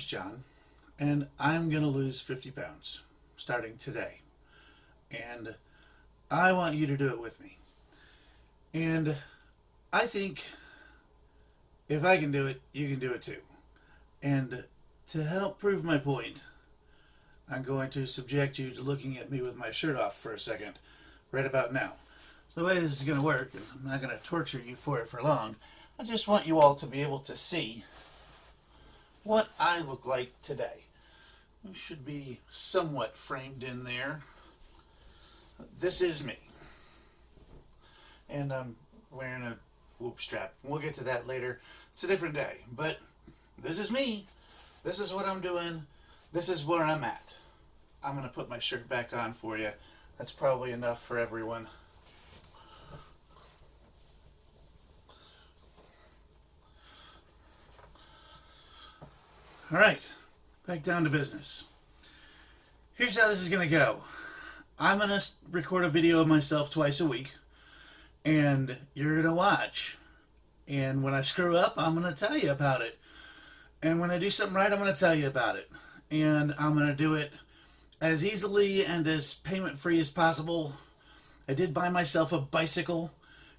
name's John, and I'm going to lose 50 pounds starting today. And I want you to do it with me. And I think if I can do it, you can do it too. And to help prove my point, I'm going to subject you to looking at me with my shirt off for a second, right about now. So the way this is going to work, and I'm not going to torture you for it for long, I just want you all to be able to see what I look like today. It should be somewhat framed in there. This is me. And I'm wearing a whoop strap. We'll get to that later. It's a different day. But this is me. This is what I'm doing. This is where I'm at. I'm going to put my shirt back on for you. That's probably enough for everyone. All right, back down to business. Here's how this is going to go. I'm going to record a video of myself twice a week, and you're going to watch. And when I screw up, I'm going to tell you about it. And when I do something right, I'm going to tell you about it. And I'm going to do it as easily and as payment-free as possible. I did buy myself a bicycle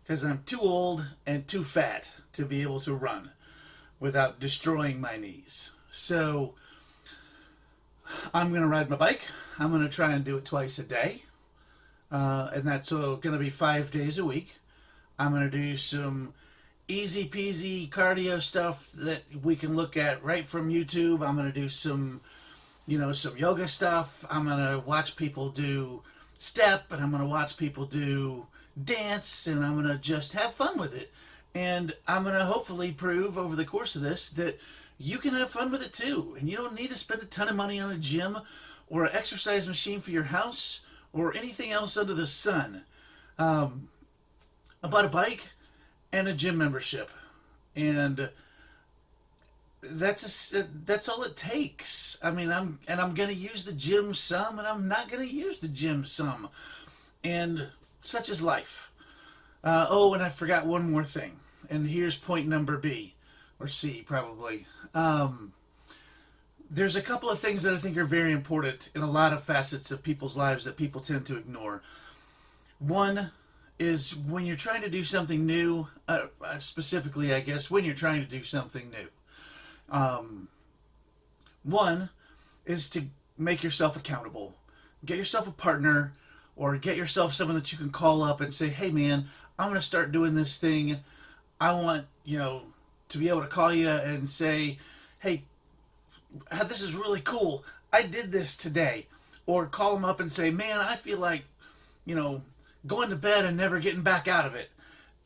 because I'm too old and too fat to be able to run without destroying my knees. So I'm going to ride my bike. I'm going to try and do it twice a day. And that's going to be 5 days a week. I'm going to do some easy peasy cardio stuff that we can look at right from YouTube. I'm going to do some yoga stuff. I'm going to watch people do step, and I'm going to watch people do dance, and I'm going to just have fun with it. And I'm going to hopefully prove over the course of this that you can have fun with it too. And you don't need to spend a ton of money on a gym or an exercise machine for your house or anything else under the sun. I bought a bike and a gym membership. And that's all it takes. I mean, I'm going to use the gym some, and I'm not going to use the gym some. And such is life. And I forgot one more thing. And here's point number B, or C probably. There's a couple of things that I think are very important in a lot of facets of people's lives that people tend to ignore. One is when you're trying to do something new, specifically, I guess, when you're trying to do something new. One is to make yourself accountable. Get yourself a partner, or get yourself someone that you can call up and say, hey man, I'm going to start doing this thing. I want, to be able to call you and say, hey, this is really cool. I did this today. Or call them up and say, man, I feel like, going to bed and never getting back out of it.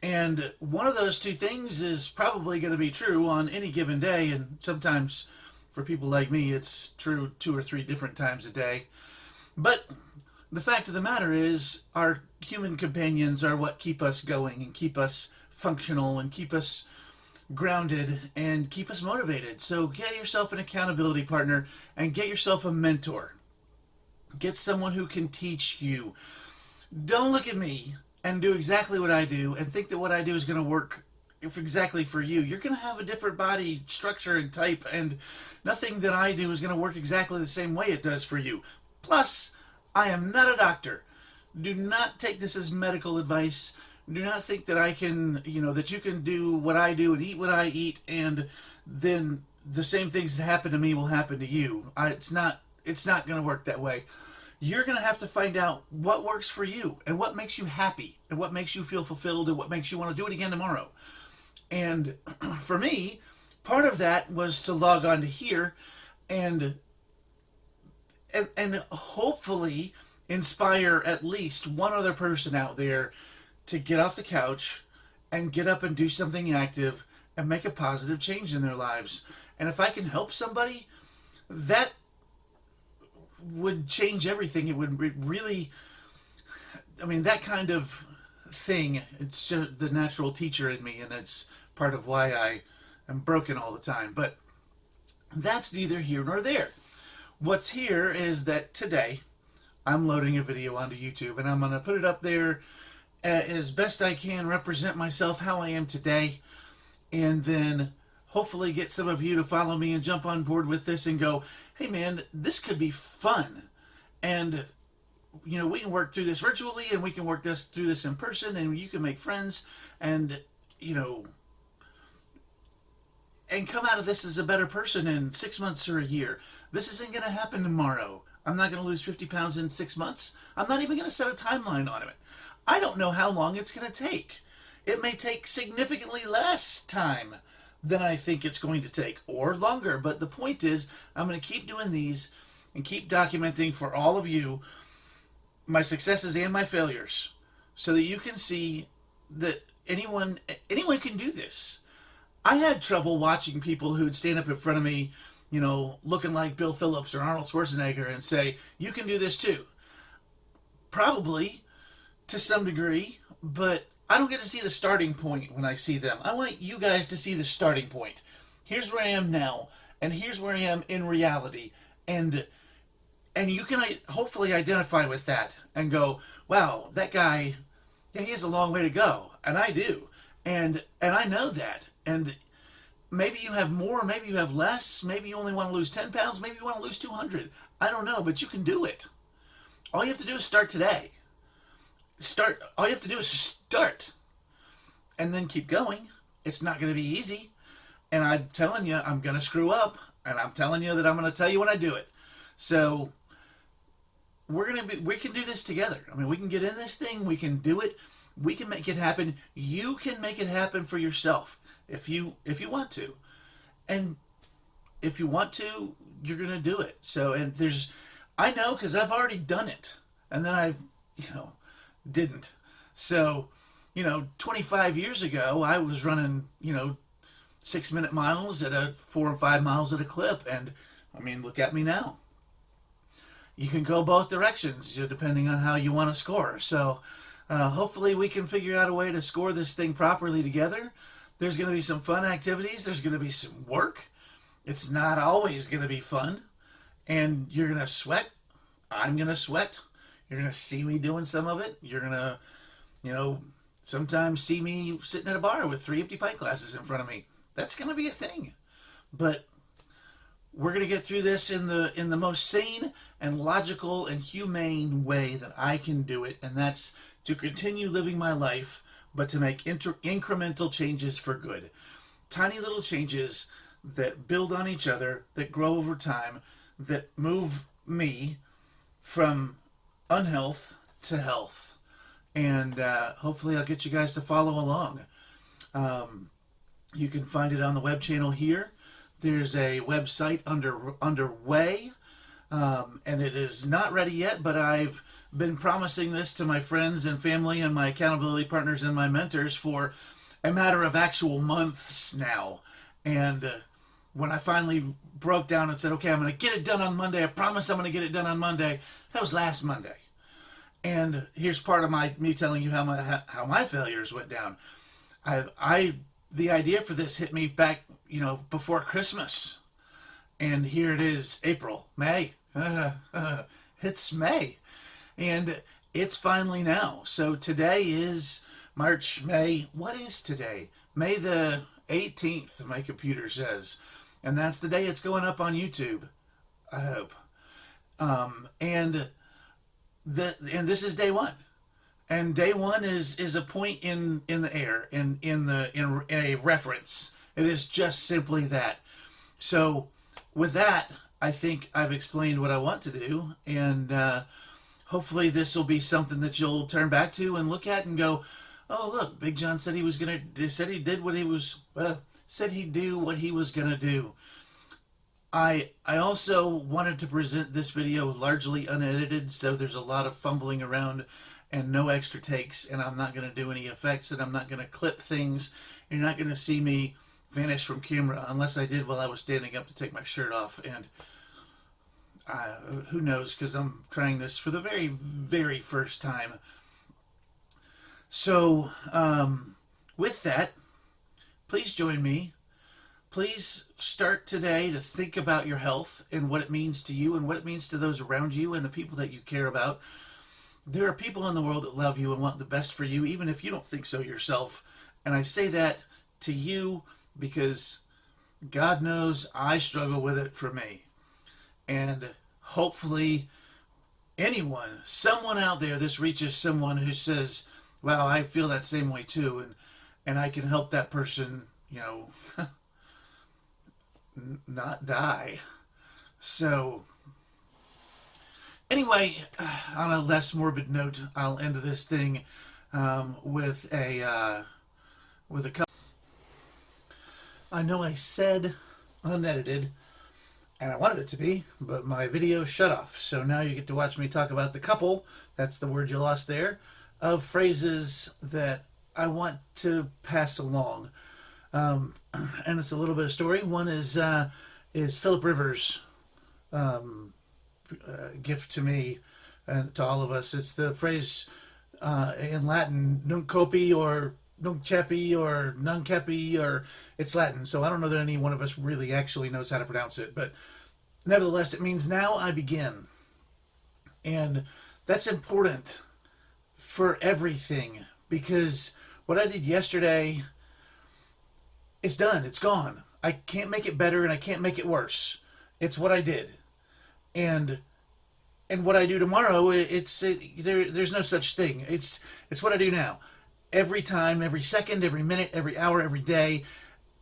And one of those two things is probably going to be true on any given day. And sometimes for people like me, it's true 2 or 3 different times a day. But the fact of the matter is our human companions are what keep us going and keep us functional and keep us grounded and keep us motivated. So get yourself an accountability partner and get yourself a mentor. Get someone who can teach you. Don't look at me and do exactly what I do and think that what I do is going to work exactly for you. You're going to have a different body structure and type, and nothing that I do is going to work exactly the same way it does for you. Plus, I am not a doctor. Do not take this as medical advice. Do not think that I can, that you can do what I do and eat what I eat, and then the same things that happen to me will happen to you. It's not going to work that way. You're going to have to find out what works for you and what makes you happy and what makes you feel fulfilled and what makes you want to do it again tomorrow. And for me, part of that was to log on to here and hopefully inspire at least one other person out there to get off the couch and get up and do something active and make a positive change in their lives. And if I can help somebody, that would change everything. It would really, that kind of thing, it's just the natural teacher in me, and it's part of why I am broken all the time. But that's neither here nor there. What's here is that today I'm loading a video onto YouTube, and I'm going to put it up there as best I can, represent myself how I am today, and then hopefully get some of you to follow me and jump on board with this and go, hey man, this could be fun. And we can work through this virtually, and we can work through this in person, and you can make friends, and you know and come out of this as a better person in 6 months or a year. This isn't going to happen tomorrow. I'm not going to lose 50 pounds in 6 months. I'm not even going to set a timeline on it. I don't know how long it's going to take. It may take significantly less time than I think it's going to take, or longer. But the point is, I'm going to keep doing these and keep documenting for all of you my successes and my failures, so that you can see that anyone can do this. I had trouble watching people who'd stand up in front of me, looking like Bill Phillips or Arnold Schwarzenegger, and say, you can do this too. Probably, to some degree, but I don't get to see the starting point when I see them. I want you guys to see the starting point. Here's where I am now, and here's where I am in reality. And you can hopefully identify with that and go, wow, that guy, yeah, he has a long way to go. And I do. And I know that. And maybe you have more, maybe you have less, maybe you only want to lose 10 pounds, maybe you want to lose 200. I don't know, but you can do it. All you have to do is start today. All you have to do is start. And then keep going. It's not going to be easy. And I'm telling you, I'm going to screw up. And I'm telling you that I'm going to tell you when I do it. So we can do this together. I mean, we can get in this thing. We can do it. We can make it happen. You can make it happen for yourself if you want to. And if you want to, you're going to do it. So, and I know, because I've already done it. And then I didn't. So, 25 years ago, I was running, 6-minute miles at 4 or 5 miles at a clip. And I mean, look at me now. You can go both directions, depending on how you want to score. So hopefully we can figure out a way to score this thing properly together. There's going to be some fun activities. There's going to be some work. It's not always going to be fun. And you're going to sweat. I'm going to sweat. You're going to see me doing some of it. You're going to, sometimes see me sitting at a bar with 3 empty pint glasses in front of me. That's going to be a thing. But we're going to get through this in the most sane and logical and humane way that I can do it, and that's to continue living my life, but to make incremental changes for good. Tiny little changes that build on each other, that grow over time, that move me from unhealth to health. And hopefully I'll get you guys to follow along. You can find it on the web channel here. There's a website underway, and it is not ready yet, but I've been promising this to my friends and family and my accountability partners and my mentors for a matter of actual months now. And when I finally broke down and said, okay, I'm going to get it done on Monday, I promise I'm going to get it done on Monday, that was last Monday. And here's part of me telling you how my failures went down. The idea for this hit me back, before Christmas. And here it is, April, May. It's May. And it's finally now. So today is March, May. What is today? May the 18th, my computer says. And that's the day it's going up on YouTube, I hope. And this is day one. And day one is a point in the air, in a reference. It is just simply that. So with that, I think I've explained what I want to do, and hopefully this will be something that you'll turn back to and look at and go, oh look, Big Jon said he'd do what he was gonna do. I also wanted to present this video largely unedited, so there's a lot of fumbling around and no extra takes, and I'm not going to do any effects, and I'm not going to clip things. You're not going to see me vanish from camera unless I did while I was standing up to take my shirt off, and who knows, because I'm trying this for the very, very first time. So, with that, please join me. Please start today to think about your health and what it means to you and what it means to those around you and the people that you care about. There are people in the world that love you and want the best for you, even if you don't think so yourself. And I say that to you because God knows I struggle with it for me. And hopefully, someone out there, this reaches someone who says, "Wow, I feel that same way too," and I can help that person, not die. So, anyway, on a less morbid note, I'll end this thing with a couple. I know I said unedited, and I wanted it to be, but my video shut off. So now you get to watch me talk about the couple, that's the word you lost there, of phrases that I want to pass along. And it's a little bit of story. One is Philip Rivers' gift to me and to all of us. It's the phrase in Latin, nunc copi or nunc cepi or nunc cepi, or it's Latin. So I don't know that any one of us really actually knows how to pronounce it, but nevertheless, it means now I begin. And that's important for everything because what I did yesterday is done. It's gone. I can't make it better and I can't make it worse. It's what I did. And what I do tomorrow, there's no such thing. It's what I do now. Every time, every second, every minute, every hour, every day,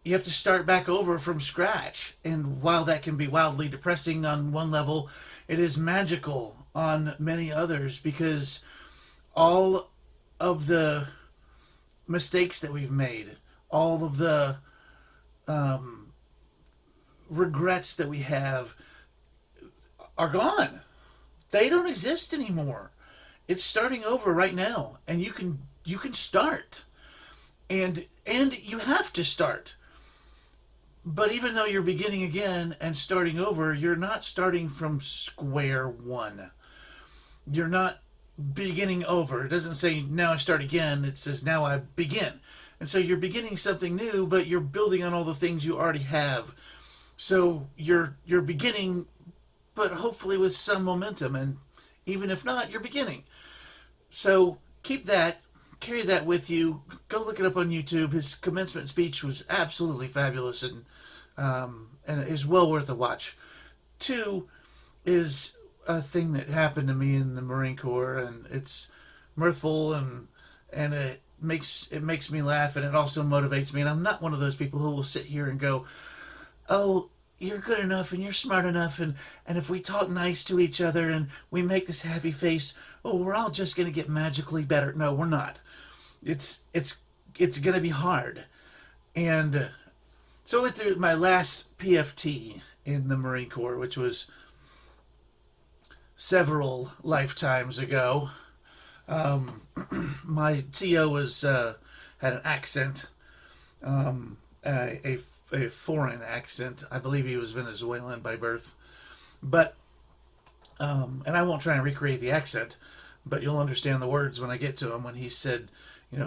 you have to start back over from scratch. And while that can be wildly depressing on one level, it is magical on many others because all of the mistakes that we've made, all of the regrets that we have are gone. They don't exist anymore. It's starting over right now, and you can start, and you have to start. But even though you're beginning again and starting over, you're not starting from square one. You're not beginning over. It doesn't say now I start again. It says now I begin. And so you're beginning something new, but you're building on all the things you already have. So you're beginning, but hopefully with some momentum. And even if not, you're beginning. So keep that, carry that with you. Go look it up on YouTube. His commencement speech was absolutely fabulous and is well worth a watch. Two is a thing that happened to me in the Marine Corps, and it's mirthful and it makes me laugh, and it also motivates me. And I'm not one of those people who will sit here and go, "Oh, you're good enough and you're smart enough, and if we talk nice to each other and we make this happy face, oh, we're all just gonna get magically better." No, we're not. It's gonna be hard. And so I went through my last PFT in the Marine Corps, which was several lifetimes ago. My TO had an accent, a foreign accent. I believe he was Venezuelan by birth, but and I won't try and recreate the accent, but you'll understand the words when I get to him. When he said,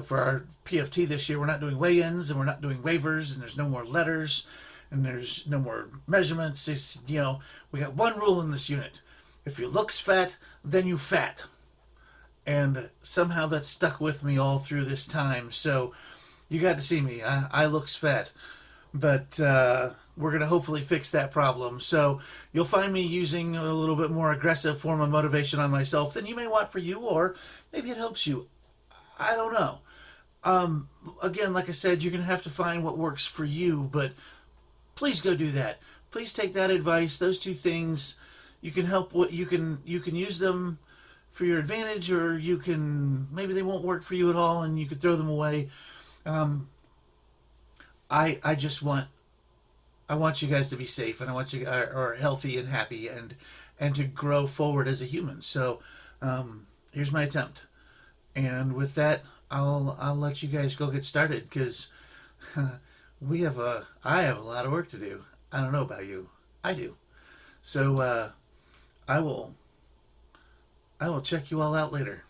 for our PFT this year, we're not doing weigh-ins and we're not doing waivers, and there's no more letters and there's no more measurements. It's, we got one rule in this unit: if you looks fat, then you fat. And somehow that stuck with me all through this time. So you got to see me. I looks fat. But we're going to hopefully fix that problem. So you'll find me using a little bit more aggressive form of motivation on myself than you may want for you, or maybe it helps you. I don't know. Again, like I said, you're going to have to find what works for you, but please go do that. Please take that advice. Those two things, you can help. What you can use them for your advantage, or maybe they won't work for you at all and you could throw them away. I just want you guys to be safe, and I want you are healthy and happy and to grow forward as a human. So here's my attempt, and with that, I'll let you guys go get started because I have a lot of work to do. I don't know about you, I do. So I will check you all out later.